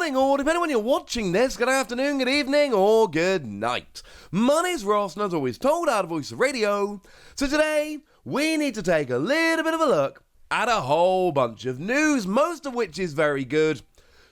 morning, or depending on when you're watching this, good afternoon, good evening, or good night. My name's Ross, and as always told out of Voice of Radio. So today, we need to take a little bit of a look at a whole bunch of news, most of which is very good,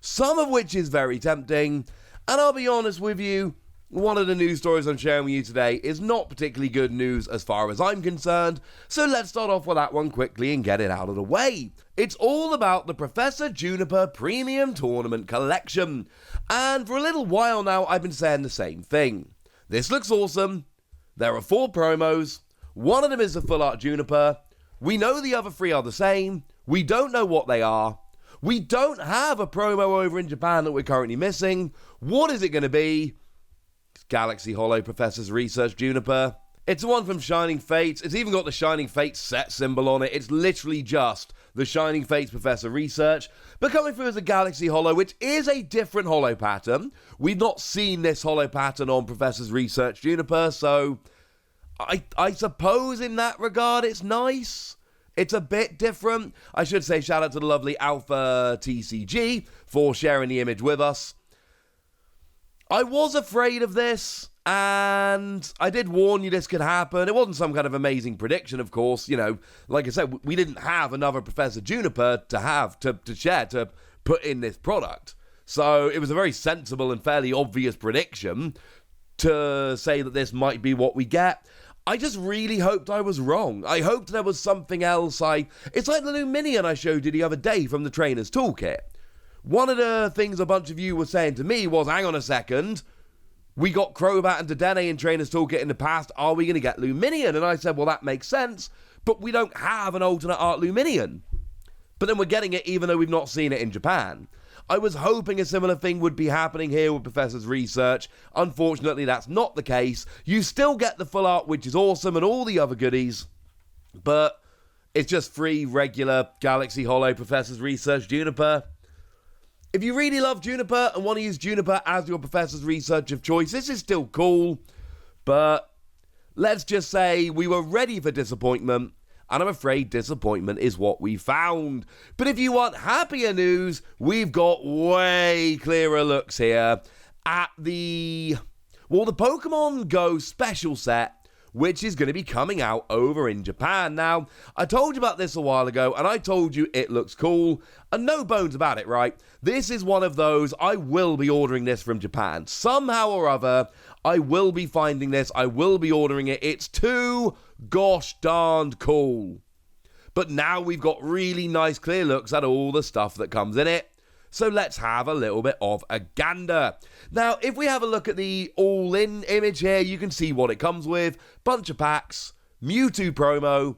some of which is very tempting, and I'll be honest with you, one of the news stories I'm sharing with you today is not particularly good news as far as I'm concerned, so let's start off with that one quickly and get it out of the way. It's all about the Professor Juniper Premium Tournament Collection, and for a little while now I've been saying the same thing. This looks awesome, there are 4 promos, one of them is a full art Juniper, we know the other 3 are the same, we don't know what they are, we don't have a promo over in Japan that we're currently missing, what is it going to be? Galaxy Hollow Professor's Research Juniper. It's the one from Shining Fates. It's even got the Shining Fates set symbol on it. It's literally just the Shining Fates Professor Research, but coming through as a Galaxy Hollow, which is a different Hollow pattern. We've not seen this Hollow pattern on Professor's Research Juniper, so I suppose in that regard it's nice. It's a bit different. I should say shout out to the lovely Alpha TCG for sharing the image with us. I was afraid of this, and I did warn you this could happen. It wasn't some kind of amazing prediction, of course. You know, like I said, we didn't have another Professor Juniper to share, to put in this product. So it was a very sensible and fairly obvious prediction to say that this might be what we get. I just really hoped I was wrong. I hoped there was something else. It's like the Luminion I showed you the other day from the Trainer's Toolkit. One of the things a bunch of you were saying to me was, hang on a second, we got Crobat and Dedenne in Trainer's Toolkit in the past, are we going to get Luminion? And I said, well, that makes sense, but we don't have an alternate art Luminion. But then we're getting it even though we've not seen it in Japan. I was hoping a similar thing would be happening here with Professor's Research. Unfortunately, that's not the case. You still get the full art, which is awesome, and all the other goodies, but it's just free, regular Galaxy Hollow Professor's Research Juniper. If you really love Juniper and want to use Juniper as your Professor's Research of choice, this is still cool, but let's just say we were ready for disappointment, and I'm afraid disappointment is what we found. But if you want happier news, we've got way clearer looks here at the Pokémon Go special set, which is going to be coming out over in Japan. Now, I told you about this a while ago, and I told you it looks cool, and no bones about it, right? This is one of those, I will be ordering this from Japan. Somehow or other, I will be finding this, I will be ordering it. It's too gosh darned cool. But now we've got really nice clear looks at all the stuff that comes in it. So let's have a little bit of a gander. Now, if we have a look at the all-in image here, you can see what it comes with. Bunch of packs, Mewtwo promo,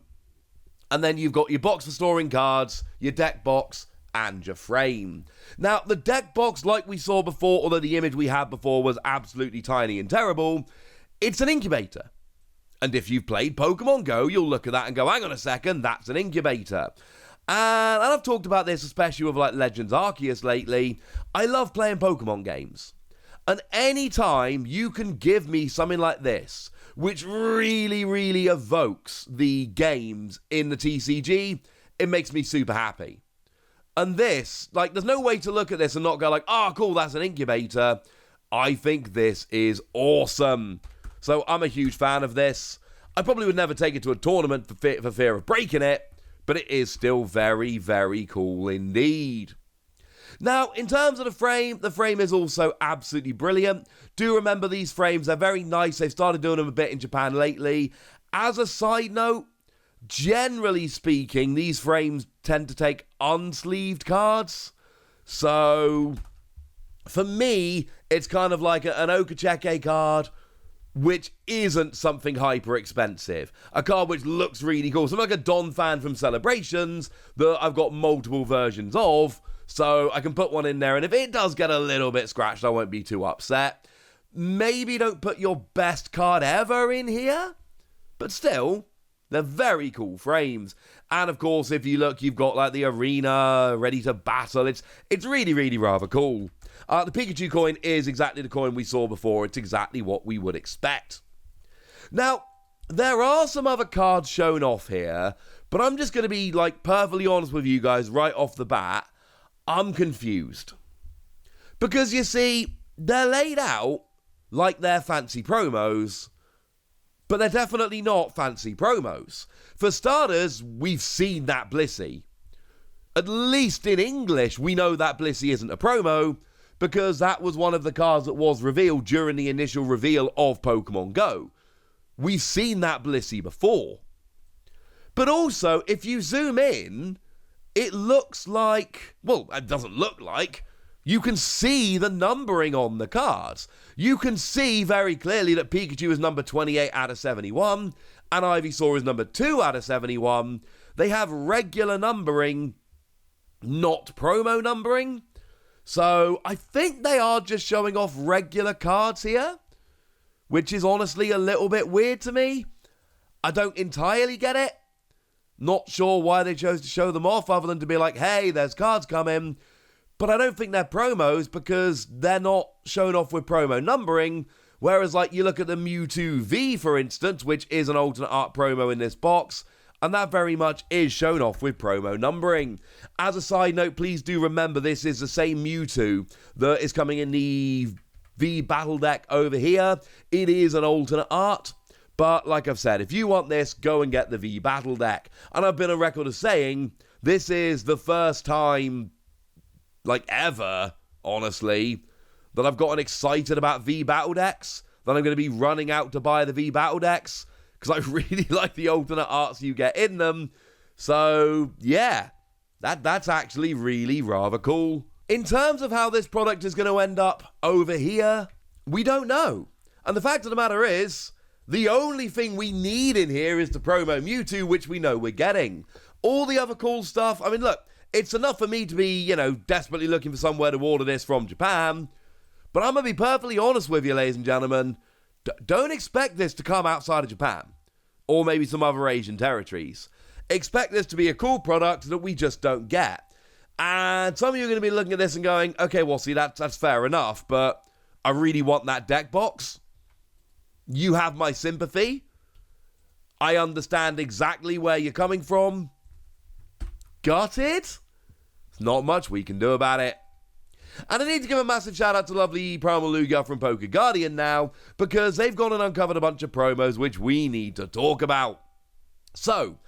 and then you've got your box for storing cards, your deck box, and your frame. Now, the deck box, like we saw before, although the image we had before was absolutely tiny and terrible, it's an incubator. And if you've played Pokemon Go, you'll look at that and go, hang on a second, that's an incubator. And I've talked about this, especially with like Legends Arceus lately. I love playing Pokemon games. And any time you can give me something like this, which really, really evokes the games in the TCG, it makes me super happy. And this, like, there's no way to look at this and not go like, oh, cool, that's an incubator. I think this is awesome. So I'm a huge fan of this. I probably would never take it to a tournament for fear of breaking it, but it is still very, very cool indeed. Now, in terms of the frame is also absolutely brilliant. Do remember these frames, they're very nice. They've started doing them a bit in Japan lately. As a side note, generally speaking, these frames tend to take unsleeved cards. So, for me, it's kind of like an Okacheke card, which isn't something hyper expensive. A card which looks really cool. So I'm like a Don fan from Celebrations that I've got multiple versions of, so I can put one in there, and if it does get a little bit scratched, I won't be too upset. Maybe don't put your best card ever in here, but still, they're very cool frames. And of course, if you look, you've got like the arena ready to battle. It's really, really rather cool. The Pikachu coin is exactly the coin we saw before. It's exactly what we would expect. Now, there are some other cards shown off here, but I'm just going to be like perfectly honest with you guys right off the bat. I'm confused. Because you see, they're laid out like they're fancy promos, but they're definitely not fancy promos. For starters, we've seen that Blissey. At least in English, we know that Blissey isn't a promo, because that was one of the cards that was revealed during the initial reveal of Pokémon Go. We've seen that Blissey before. But also, if you zoom in, it looks like, well, it doesn't look like, you can see the numbering on the cards. You can see very clearly that Pikachu is number 28 out of 71, and Ivysaur is number 2 out of 71. They have regular numbering, not promo numbering. So I think they are just showing off regular cards here, which is honestly a little bit weird to me. I don't entirely get it. Not sure why they chose to show them off other than to be like, hey, there's cards coming. But I don't think they're promos because they're not shown off with promo numbering. Whereas, like, you look at the Mewtwo V, for instance, which is an alternate art promo in this box, and that very much is shown off with promo numbering. As a side note, please do remember this is the same Mewtwo that is coming in the V Battle deck over here. It is an alternate art. But like I've said, if you want this, go and get the V Battle deck. And I've been a record of saying this is the first time, like ever, honestly, that I've gotten excited about V Battle decks, that I'm going to be running out to buy the V Battle decks, because I really like the alternate arts you get in them. So, yeah, that's actually really rather cool. In terms of how this product is going to end up over here, we don't know. And the fact of the matter is, the only thing we need in here is the promo Mewtwo, which we know we're getting. All the other cool stuff, I mean, look, it's enough for me to be, desperately looking for somewhere to order this from Japan. But I'm going to be perfectly honest with you, ladies and gentlemen. Don't expect this to come outside of Japan. Or maybe some other Asian territories. Expect this to be a cool product that we just don't get. And some of you are going to be looking at this and going, okay, well, see, that's fair enough, but I really want that deck box. You have my sympathy. I understand exactly where you're coming from. Got it? There's not much we can do about it. And I need to give a massive shout out to lovely Primal Lugia from Poké Guardian now, because they've gone and uncovered a bunch of promos which we need to talk about. So,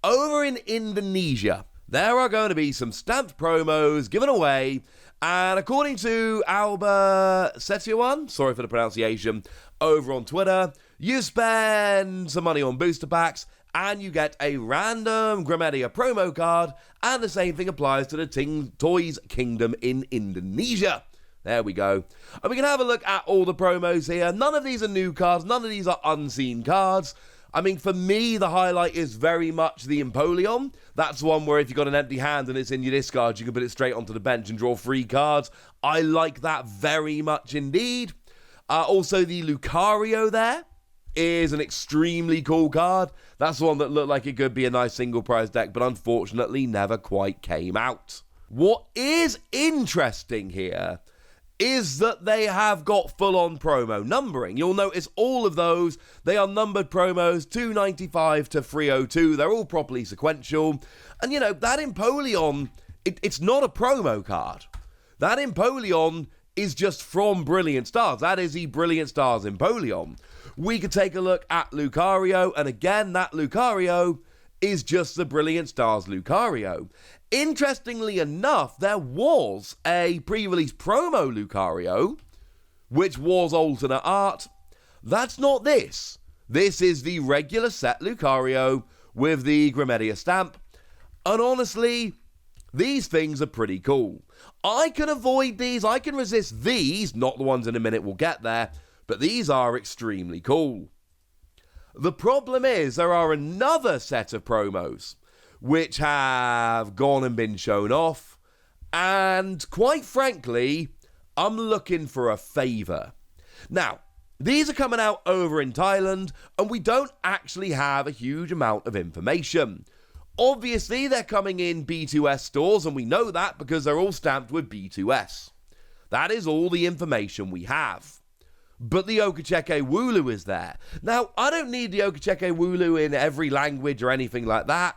over in Indonesia, there are going to be some stamped promos given away, and according to Alba Setiawan, sorry for the pronunciation, over on Twitter, you spend some money on booster packs, and you get a random Gramedia promo card, and the same thing applies to the Toys Kingdom in Indonesia. There we go. And we can have a look at all the promos here. None of these are new cards, none of these are unseen cards. I mean, for me, the highlight is very much the Empoleon. That's one where if you've got an empty hand and it's in your discard, you can put it straight onto the bench and draw 3 cards. I like that very much indeed. Also, the Lucario there is an extremely cool card. That's the one that looked like it could be a nice single prize deck, but unfortunately never quite came out. What is interesting here is that they have got full-on promo numbering. You'll notice all of those, they are numbered promos 295 to 302. They're all properly sequential. And, that Empoleon, it's not a promo card. That Empoleon is just from Brilliant Stars. That is the Brilliant Stars Empoleon. We could take a look at Lucario, and again, that Lucario is just the Brilliant Stars Lucario. Interestingly enough, there was a pre-release promo Lucario, which was alternate art. That's not this. This is the regular set Lucario with the Gramedia stamp. And honestly, these things are pretty cool. I can avoid these, I can resist these, not the ones in a minute, we'll get there, but these are extremely cool. The problem is there are another set of promos which have gone and been shown off, and quite frankly, I'm looking for a favour. Now, these are coming out over in Thailand, and we don't actually have a huge amount of information. Obviously, they're coming in B2S stores, and we know that because they're all stamped with B2S. That is all the information we have. But the Okacheke Wooloo is there. Now, I don't need the Okacheke Wooloo in every language or anything like that,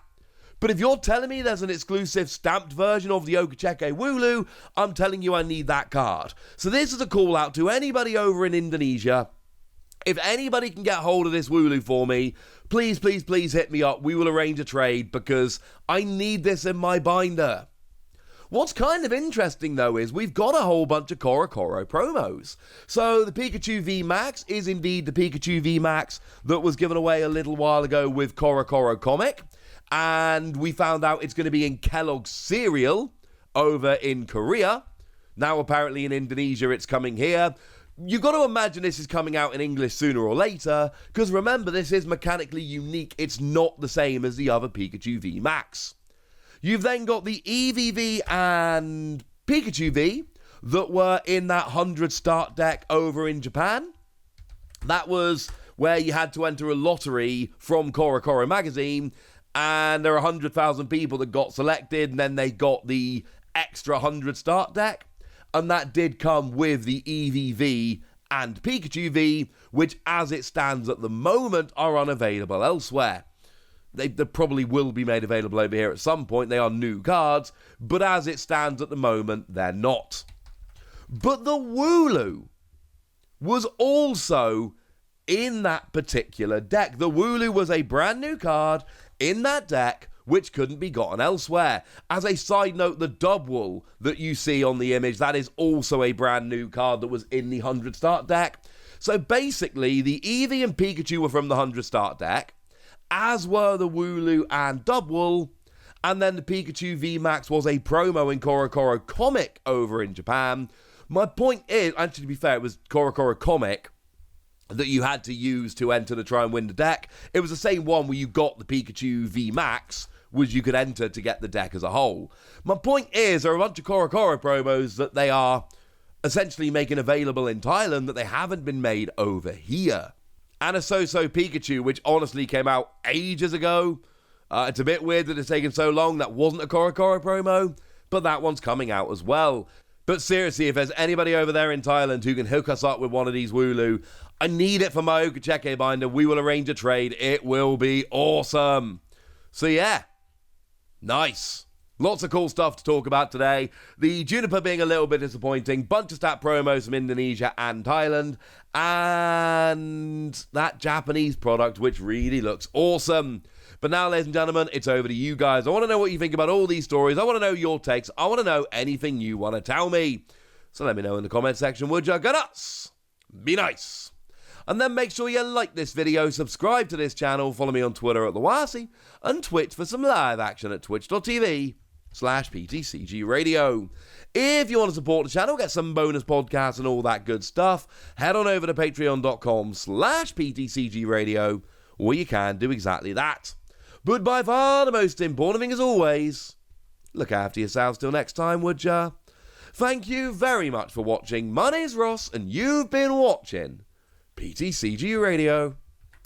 But if you're telling me there's an exclusive stamped version of the Okacheke Wooloo, I'm telling you I need that card. So this is a call out to anybody over in Indonesia. If anybody can get hold of this Wooloo for me, please, please, please hit me up. We will arrange a trade because I need this in my binder. What's kind of interesting, though, is we've got a whole bunch of Korokoro promos. So the Pikachu V Max is indeed the Pikachu V Max that was given away a little while ago with Korokoro Comic. And we found out it's going to be in Kellogg's cereal over in Korea. Now, apparently in Indonesia, it's coming here. You've got to imagine this is coming out in English sooner or later, because remember, this is mechanically unique. It's not the same as the other Pikachu V Max. You've then got the EVV and Pikachu V that were in that 100 start deck over in Japan. That was where you had to enter a lottery from Korokoro magazine, and there are 100,000 people that got selected, and then they got the extra 100 start deck, and that did come with the EVV and Pikachu V, which as it stands at the moment are unavailable elsewhere. They probably will be made available over here at some point. They are new cards, but as it stands at the moment, they're not. But the Wooloo was also in that particular deck. The Wooloo was a brand new card in that deck, which couldn't be gotten elsewhere. As a side note, the Dubwool that you see on the image, that is also a brand new card that was in the 100 start deck. So basically, the Eevee and Pikachu were from the 100 start deck, as were the Wooloo and Dubwool, and then the Pikachu VMAX was a promo in Korokoro Comic over in Japan. My point is, actually to be fair, it was Korokoro Comic that you had to use to enter to try and win the deck. It was the same one where you got the Pikachu VMAX, which you could enter to get the deck as a whole. My point is, there are a bunch of Korokoro promos that they are essentially making available in Thailand that they haven't been made over here. And a So-So Pikachu, which honestly came out ages ago. It's a bit weird that it's taken so long. That wasn't a Korokoro promo, but that one's coming out as well. But seriously, if there's anybody over there in Thailand who can hook us up with one of these Wooloo, I need it for my Okacheke binder. We will arrange a trade. It will be awesome. So yeah, nice. Lots of cool stuff to talk about today. The Juniper being a little bit disappointing. Bunch of stat promos from Indonesia and Thailand. And that Japanese product, which really looks awesome. But now, ladies and gentlemen, it's over to you guys. I want to know what you think about all these stories. I want to know your takes. I want to know anything you want to tell me. So let me know in the comment section, would you? Go nuts. Be nice. And then make sure you like this video, subscribe to this channel, follow me on Twitter at TheWasi, and Twitch for some live action at twitch.tv/PTCG Radio. If you want to support the channel, get some bonus podcasts and all that good stuff, head on over to patreon.com/PTCG Radio, where you can do exactly that. But by far the most important thing, as always, look after yourselves till next time, would ya? Thank you very much for watching. My name's Ross, and you've been watching PTCG Radio.